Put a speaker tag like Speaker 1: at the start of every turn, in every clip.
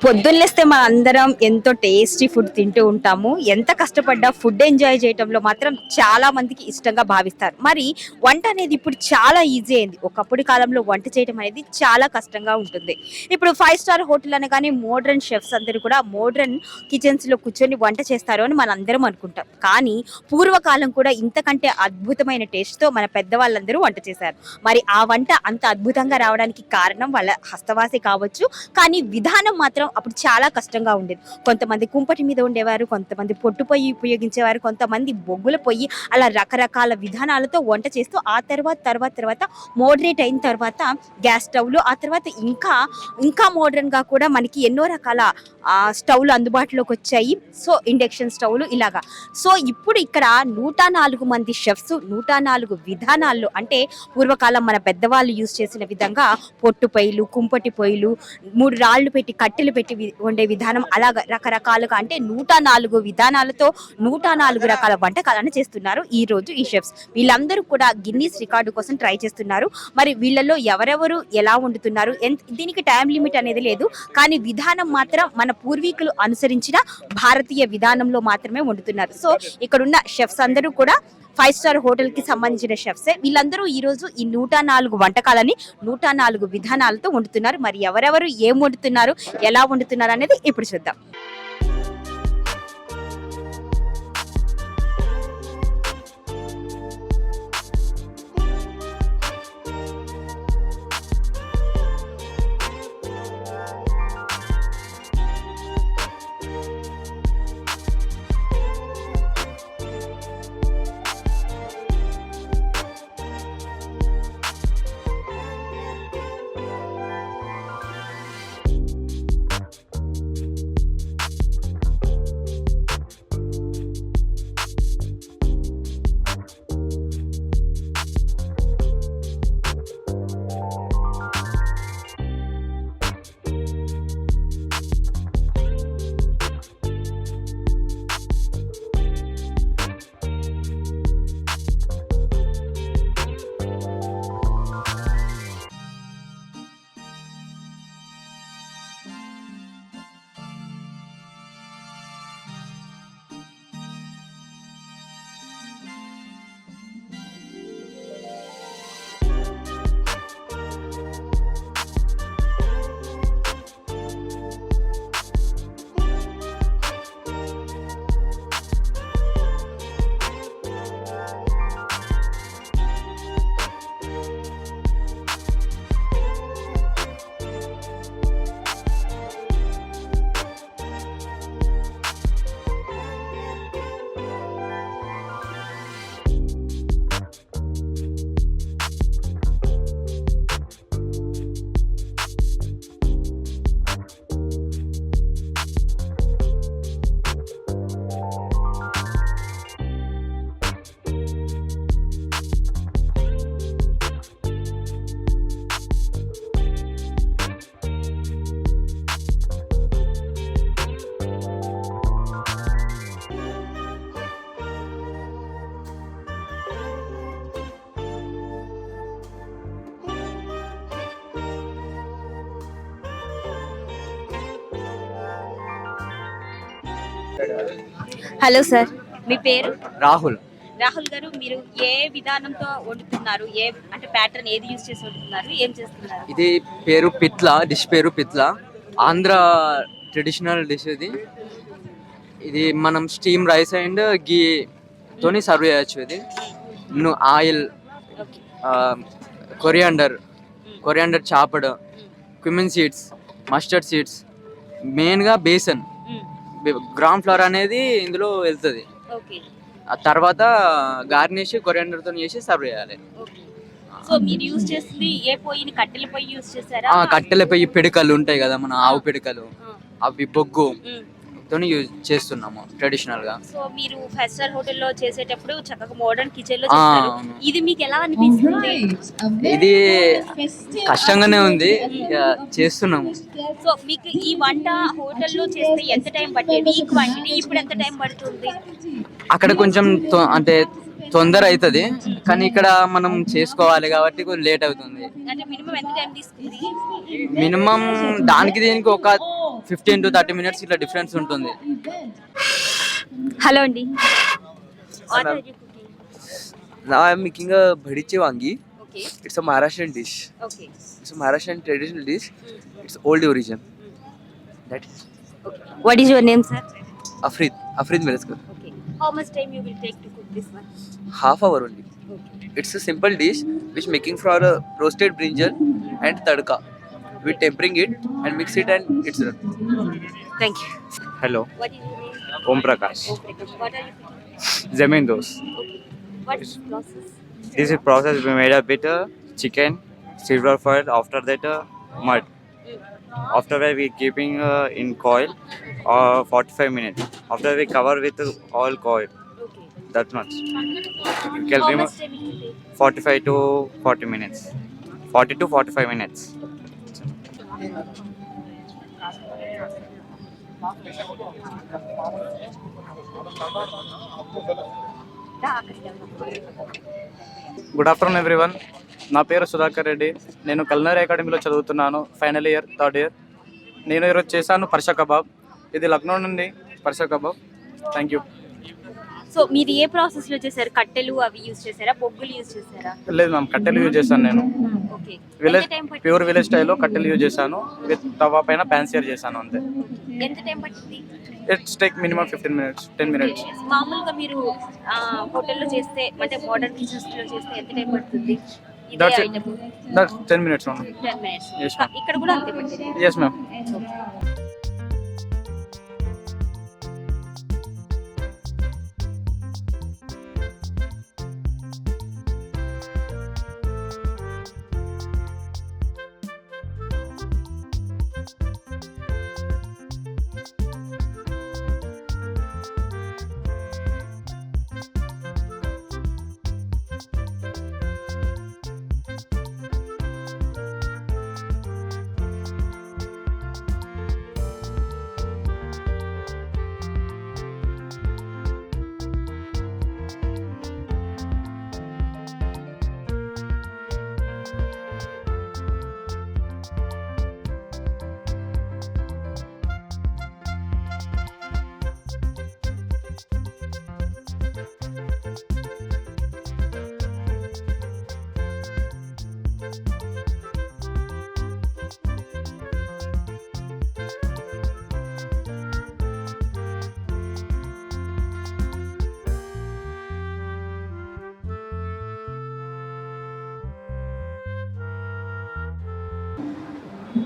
Speaker 1: పొద్దున్నేస్తే మన అందరం ఎంతో టేస్టీ ఫుడ్ తింటూ ఉంటాము. ఎంత కష్టపడ్డా ఫుడ్ ఎంజాయ్ చేయటంలో మాత్రం చాలా మందికి ఇష్టంగా భావిస్తారు. మరి వంట అనేది ఇప్పుడు చాలా ఈజీ అయింది. ఒకప్పటి కాలంలో వంట చేయడం అనేది చాలా కష్టంగా ఉంటుంది. ఇప్పుడు 5 స్టార్ హోటల్ అనగానే మోడ్రన్ షెఫ్స్ అందరూ కూడా మోడ్రన్ కిచెన్స్‌లో కూర్చొని వంట చేస్తారు అని మనందరం అనుకుంటాం. కానీ పూర్వకాలం కూడా ఇంతకంటే అద్భుతమైన టేస్ట్‌తో మన పెద్దవాళ్ళందరూ వంట చేశారు. మరి ఆ వంట అంత అద్భుతంగా రావడానికి కారణం వాళ్ళ హస్తవాసి కావచ్చు. కానీ విధానం మాత్రం అప్పుడు చాలా కష్టంగా ఉండేది. కొంతమంది కుంపటి మీద ఉండేవారు, కొంతమంది పొట్టు పొయ్యి ఉపయోగించేవారు, కొంతమంది బొగ్గుల పొయ్యి, అలా రకరకాల విధానాలతో వంట చేస్తూ ఆ తర్వాత మోడరేట్ అయిన తర్వాత గ్యాస్ స్టవ్లు, ఆ తర్వాత ఇంకా మోడర్న్‌గా కూడా మనకి ఎన్నో రకాల స్టవ్లు అందుబాటులోకి వచ్చాయి. సో ఇండక్షన్ స్టవ్లు ఇలాగా. సో ఇప్పుడు ఇక్కడ 104 మంది షెఫ్స్ 104 విధానాల్లో, అంటే పూర్వకాలం మన పెద్దవాళ్ళు యూజ్ చేసిన విధంగా పొట్టు పొయ్యిలు, కుంపటి పొయ్యిలు, 3 రాళ్ళు పెట్టి కట్టెలు పెట్టి వండే విధానం, అలాగా రకరకాలుగా, అంటే 104 విధానాలతో 104 రకాల వంటకాలను చేస్తున్నారు ఈ రోజు ఈ షెఫ్స్. వీళ్ళందరూ కూడా గిన్నీస్ రికార్డు కోసం ట్రై చేస్తున్నారు. మరి వీళ్ళలో ఎవరెవరు ఎలా వండుతున్నారు, దీనికి టైం లిమిట్ అనేది లేదు. కానీ విధానం మాత్రం మన పూర్వీకులు అనుసరించిన భారతీయ విధానంలో మాత్రమే వండుతున్నారు. సో ఇక్కడున్న షెఫ్స్ అందరూ కూడా 5 స్టార్ హోటల్ కి సంబంధించిన షెఫ్సే. వీళ్ళందరూ ఈ రోజు ఈ 104 వంటకాలని 104 విధానాలతో వండుతున్నారు. మరి ఎవరెవరు ఏం వండుతున్నారు, ఎలా వండుతున్నారు అనేది ఇప్పుడు చూద్దాం. హలో సార్, మీ పేరు?
Speaker 2: రాహుల్.
Speaker 1: రాహుల్ గారు, మీరు ఏ విధానంతో వండుతున్నారు, అంటే ప్యాటర్న్ ఏది యూజ్ చేసి వండుతున్నారు, ఏం చేస్తున్నారు?
Speaker 2: ఇది పేరు పిత్లా, డిష్ పేరు పిత్లా, ఆంధ్ర ట్రెడిషనల్ డిష్ ఇది. ఇది మనం స్టీమ్ రైస్ అండ్ గీ తోని సర్వ్ చేయొచ్చు. ఇది oil, coriander chopped, cumin seeds, mustard seeds, మెయిన్గా బేసన్, గ్రామ్ ఫ్లవర్ అనేది ఇందులో వెళ్తుంది. ఆ తర్వాత గార్నిష్ కొరియాండర్ తో చేసి సర్వ్ చేయాలి.
Speaker 1: సో మీరు యూజ్ చేసింది ఏ పొయ్యిని? కట్టెల పొయ్యి యూజ్ చేశారా?
Speaker 2: కట్టెల పొయ్యి, పిడకలు ఉంటాయి కదా మన ఆవు పిడకలు, అవి బొగ్గు తోని యూజ్ చేస్తున్నాము ట్రెడిషనల్ గా.
Speaker 1: సో మీరు 5 స్టార్ హోటల్లో చేసేటప్పుడు చక్కగా మోడర్న్ కిచెన్ లో చేస్తారు. ఇది మీకు ఎలా అనిపిస్తుంది?
Speaker 2: ఇది కష్టంగానే ఉంది, చేస్తున్నాము.
Speaker 1: సో మీకు ఈ వంట హోటల్లో చేస్తే ఎంత టైం పట్టేది? ఈ క్వాంటిటీ ఇప్పుడు ఎంత టైం పడుతుంది?
Speaker 2: అక్కడ కొంచెం అంటే తొందర అవుతుంది, కానీ ఇక్కడ మనం చేసుకోవాలి కాబట్టి కొంచెం లేట్ అవుతుంది.
Speaker 1: అంటే మినిమం ఎంత టైం తీసుకుంది?
Speaker 2: మినిమం దానికి దీనికి ఒక 15 to 30 minutes ఇట్లా డిఫరెన్స్ ఉంటుంది.
Speaker 1: హలో అండి. What
Speaker 3: ma'am.
Speaker 1: are you cooking?
Speaker 3: Now I am making a bhadiche wangi.
Speaker 1: Okay.
Speaker 3: It's a Maharashtrian dish.
Speaker 1: Okay.
Speaker 3: It's a Maharashtrian traditional dish. It's old origin. That is
Speaker 1: Okay. What is your name, sir?
Speaker 3: Afrid Meleskar.
Speaker 1: Okay. How much time you will take to cook this one?
Speaker 3: Half hour only.
Speaker 1: Okay.
Speaker 3: It's a simple dish which making for a roasted brinjal and tadka. We tempering it and mix it and it's done.
Speaker 1: Thank you.
Speaker 4: Hello,
Speaker 1: What is your name?
Speaker 4: Om Prakash.
Speaker 1: Oh, Prakash. What are you cooking?
Speaker 4: Zamin dos.
Speaker 1: Okay. What is the process?
Speaker 4: This is process we made up with chicken, silver foil. After that, mud. After that, we keeping in coil 45 minutes. After we cover with all coil.
Speaker 1: Okay.
Speaker 4: That much.
Speaker 1: How
Speaker 4: Can
Speaker 1: much time it will take?
Speaker 4: 45 to 40 minutes. 40 to 45 minutes.
Speaker 5: Good afternoon everyone. నా పేరు సుధాకర్ రెడ్డి. నేను culinary అకాడమీలో చదువుతున్నాను, final year, third year. నేను ఈరోజు చేశాను పర్షా kebab. ఇది లక్నో నుండి పర్షా కబాబ్. Thank you.
Speaker 1: సో మీరు ఏ ప్రాసెస్ లో చేశారు? కట్టెలు అవి యూజ్ చేశారా, బొగ్గులు యూజ్ చేశారా?
Speaker 5: లేదు మ్యామ్, కట్టెలు యూజ్ చేశాను నేను.
Speaker 1: ఓకే.
Speaker 5: విలేజ్
Speaker 1: ఎంత టైం పట్టింది?
Speaker 5: ప్యూర్ విలేజ్ స్టైల్లో కట్టెలు యూజ్ చేశాను. విత్ తవా పైన ప్యాన్సియర్ చేశాను అంతే.
Speaker 1: ఎంత టైం పట్టింది?
Speaker 5: It's take minimum 15 minutes, 10 minutes.
Speaker 1: మామూలుగా మీరు హోటల్లో చేస్తే అంటే మోడర్న్ కిచెన్స్ లో చేస్తే ఎంత టైం పడుతుంది? ఇదే
Speaker 5: That's it.
Speaker 1: Item
Speaker 5: That's 10 minutes only.
Speaker 1: 10 minutes.
Speaker 5: Yes, ma'am.
Speaker 1: ఇక్కడ కూడా అంతే పట్టింది.
Speaker 5: Yes ma'am.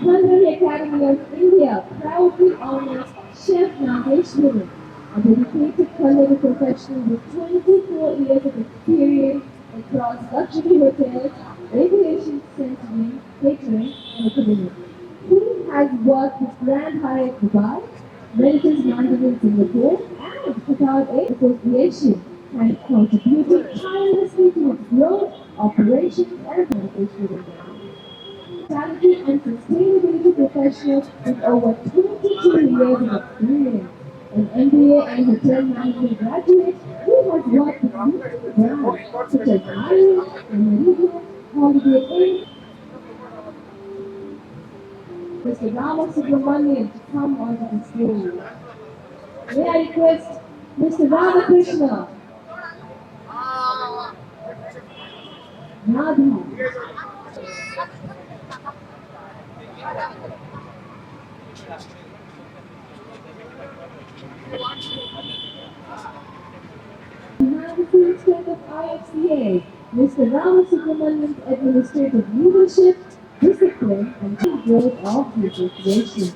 Speaker 6: Culinary Academy of India proudly honors Chef Nageshwaran, a dedicated culinary professional with 24 years of experience across luxury hotels, aviation centering, catering, and academics. He has worked with Grand Hyatt Dubai, Meritus Mandarin Singapore, and Qatar Air Association, and contributed tirelessly to its growth, operations, and communication. Quality and sustainability professional with over 22 years of experience. An MBA and hotel management graduate, he has worked with leading brands such as Marriott and Meridian, Holiday Inn. Mr. Rama Subramanian to come onto the stage. May I request Mr. Ramakrishna, Radha, Magazine Strength of IFCA, Mr. Ramasubramanian's administrative leadership, discipline, and growth of the association.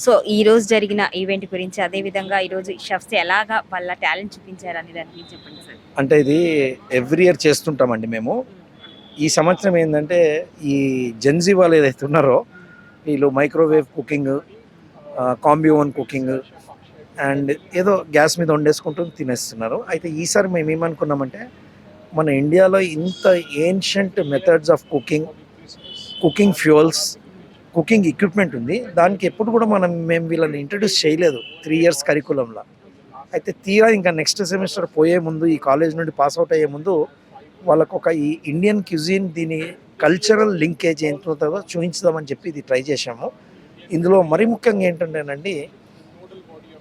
Speaker 1: So ఈ రోజు జరిగిన event గురించి, అదే విధంగా ఈ రోజు chefs ఎలాగా వాళ్ళ టాలెంట్ చూపించారు అనే దాని గురించి చెప్పండి సార్.
Speaker 7: అంటే ఇది ఎవ్రీ ఇయర్ చేస్తుంటామండి మేము. ఈ సంవత్సరం ఏంటంటే ఈ జెన్జీ వాళ్ళు ఏదైతే ఉన్నారో వీళ్ళు microwave cooking, combi oven cooking and ఏదో గ్యాస్ మీద వండేసుకుంటూ తినేస్తున్నారు. అయితే ఈసారి మేము ఏమనుకున్నామంటే మన ఇండియాలో ఇంత ancient methods of cooking fuels, cooking equipment ఉంది. దానికి ఎప్పుడు కూడా మేము వీళ్ళని ఇంట్రడ్యూస్ చేయలేదు 3 years కరికులంలో. అయితే తీరా ఇంకా నెక్స్ట్ సెమిస్టర్ పోయే ముందు, ఈ కాలేజ్ నుండి పాస్అవుట్ అయ్యే ముందు వాళ్ళకు ఒక ఈ ఇండియన్ క్యూజిన్ దీని కల్చరల్ లింకేజ్ ఏంటో చూపించుదామని చెప్పి ఇది ట్రై చేశాము. ఇందులో మరీ ముఖ్యంగా ఏంటంటేనండి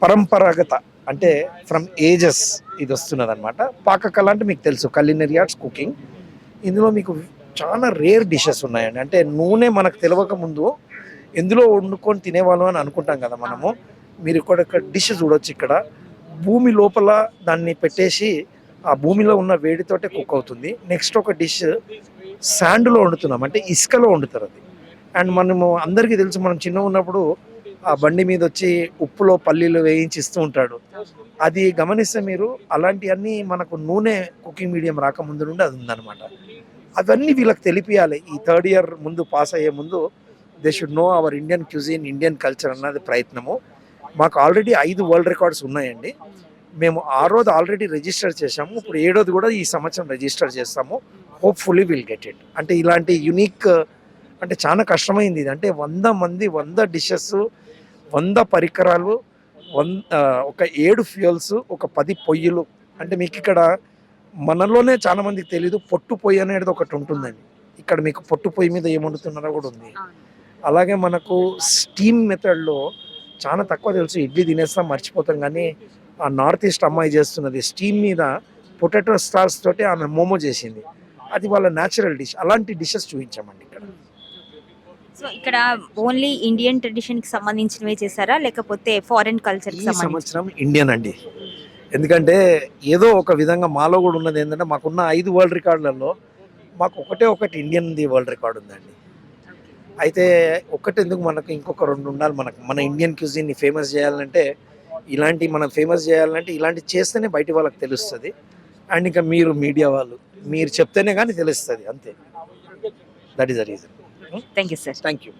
Speaker 7: పరంపరాగత అంటే ఫ్రమ్ ఏజెస్ ఇది వస్తున్నది అనమాట. పాకకళ అంటే మీకు తెలుసు, culinary arts కుకింగ్. ఇందులో మీకు చాలా రేర్ డిషెస్ ఉన్నాయండి. అంటే నూనె మనకు తెలియక ముందు ఎందులో వండుకొని తినేవాళ్ళం అని అనుకుంటాం కదా మనము. మీరు ఇక్కడ డిష్ చూడొచ్చు. ఇక్కడ భూమి లోపల దాన్ని పెట్టేసి ఆ భూమిలో ఉన్న వేడితోటే కుక్ అవుతుంది. నెక్స్ట్ ఒక డిష్ శాండ్లో వండుతున్నాం, అంటే ఇసుకలో వండుతారు అది. అండ్ మనము అందరికీ తెలుసు, మనం చిన్నగా ఉన్నప్పుడు ఆ బండి మీద వచ్చి ఉప్పులో పల్లీలు వేయించి ఇస్తూ ఉంటాడు. అది గమనిస్తే మీరు అలాంటివన్నీ మనకు నూనె కుకింగ్ మీడియం రాకముందు నుండి అది ఉందన్నమాట. అవన్నీ వీళ్ళకి తెలిపియాలి. ఈ 3rd year ముందు పాస్ అయ్యే ముందు they should know our Indian cuisine, Indian culture అన్నది ప్రయత్నము. మాకు ఆల్రెడీ 5 వరల్డ్ రికార్డ్స్ ఉన్నాయండి. మేము 6th ఆల్రెడీ రిజిస్టర్ చేసాము. ఇప్పుడు 7th కూడా ఈ సంవత్సరం రిజిస్టర్ చేస్తాము. Hopefully will get it. అంటే ఇలాంటి యునిక్, అంటే చాలా కష్టమైంది ఇది. అంటే 100 మంది, 100 డిషెస్, 100 పరికరాలు, ఒక 7 ఫ్యూయల్స్, ఒక 10 పొయ్యిలు. అంటే మీకు ఇక్కడ మనలోనే చాలా మందికి తెలీదు, పొట్టు పొయ్యి అనేది ఒకటి ఉంటుందండి. ఇక్కడ మీకు పొట్టు పొయ్యి మీద ఏం వండుతున్నారో కూడా ఉంది. అలాగే మనకు స్టీమ్ మెథడ్లో చాలా తక్కువ తెలుసు, ఇడ్లీ తినేస్తాం మర్చిపోతాం. కానీ ఆ నార్త్ ఈస్ట్ అమ్మాయి చేస్తున్నది స్టీమ్ మీద పొటాటో స్టార్స్ తోటి ఆమె మోమో చేసింది. అది వాళ్ళ న్యాచురల్ డిష్. అలాంటి డిషెస్ చూపించామండి ఇక్కడ.
Speaker 1: సో ఇక్కడ ఓన్లీ ఇండియన్ ట్రెడిషన్ కి సంబంధించినవే చేశారా, లేకపోతే ఫారెన్ కల్చర్ కి
Speaker 7: ఈ
Speaker 1: సంబంధించి?
Speaker 7: సంవత్సరం ఇండియన్ అండి. ఎందుకంటే ఏదో ఒక విధంగా మాలో కూడా ఉన్నది ఏంటంటే మాకున్న 5 వరల్డ్ రికార్డులలో మాకు ఒకటి ఇండియన్ది వరల్డ్ రికార్డు ఉందండి. అయితే ఒక్కటి ఎందుకు, మనకు ఇంకొక 2 ఉండాలి. మన ఇండియన్ క్యూజిన్ని ఫేమస్ చేయాలంటే మనం ఫేమస్ చేయాలంటే ఇలాంటి చేస్తేనే బయట వాళ్ళకి తెలుస్తుంది. అండ్ ఇంకా మీరు మీడియా వాళ్ళు మీరు చెప్తేనే కానీ తెలుస్తుంది, అంతే. That is the reason.
Speaker 1: Thank you sir.
Speaker 7: Thank you.